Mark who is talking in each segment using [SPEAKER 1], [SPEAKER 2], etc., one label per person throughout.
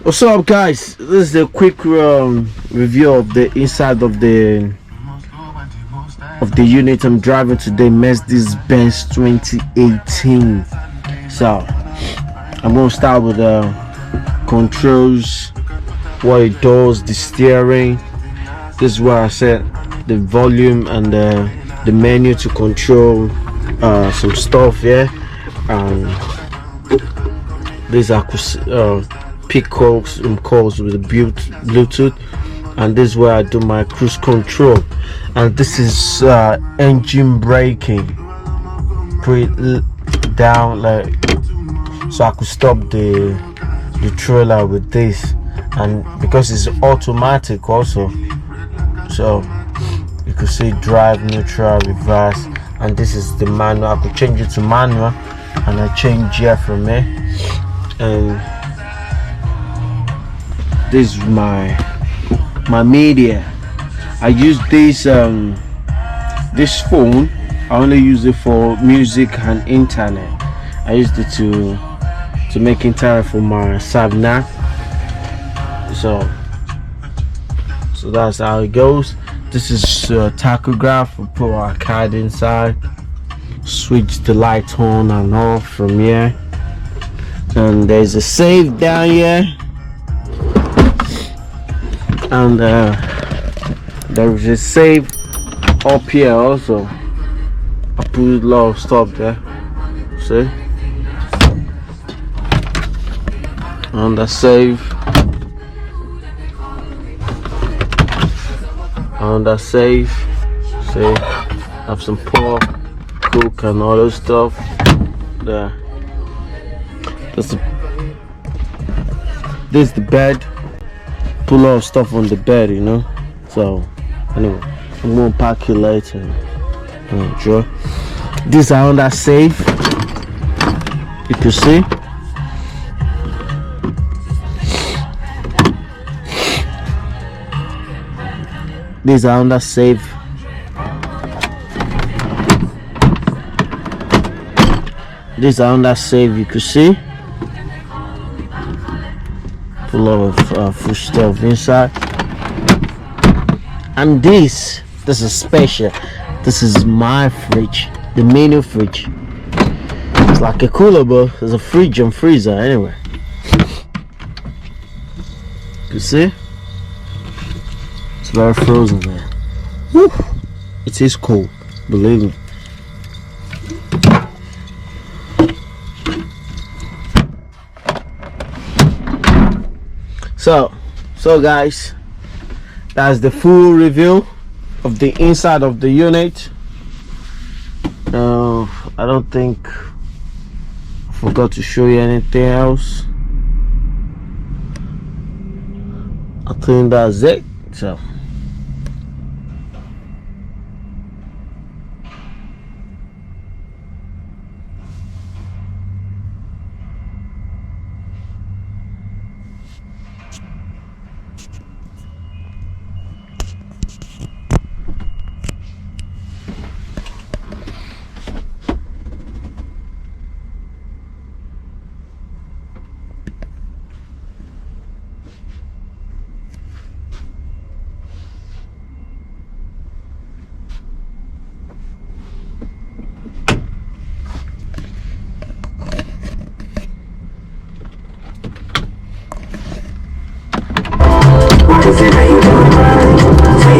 [SPEAKER 1] What's up, guys? This is a quick review of the inside of the unit I'm driving today, Mercedes-Benz 2018. So I'm gonna start with the controls, what it does, the steering. This is where I set the volume and the menu to control some stuff. Yeah, these are pick calls with the Bluetooth, and this is where I do my cruise control. And this is engine braking, put it down like so I could stop the trailer with this, and because it's automatic also, so you could see drive, neutral, reverse. And this is the manual. I could change it to manual, and I change gear from there. And this is my media. I use this phone. I only use it for music and internet. I used it to make internet for my Savna. So that's how it goes. This is tachograph. We put our card inside, switch the light on and off from here, and there's a save down here, and there is a save up here also. I put a lot of stuff there, see, and the save, and the save, see, have some pork, cook and all that stuff there. This is the bed. Put a lot of stuff on the bed, you know. So anyway, I'm gonna pack you later and enjoy. These are under safe, you can see. These are under safe. These are under safe, you can see. A lot of food stuff inside. And this is special. This is my fridge, the mini fridge. It's like a cooler, but there's a fridge and freezer anyway. You see, it's very frozen there. Woo. It is cold, believe me. So guys, that's the full review of the inside of the unit. I don't think I forgot to show you anything else. I think that's it. So
[SPEAKER 2] Say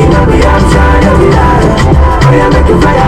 [SPEAKER 2] you know me outside of the eye. I am making fire.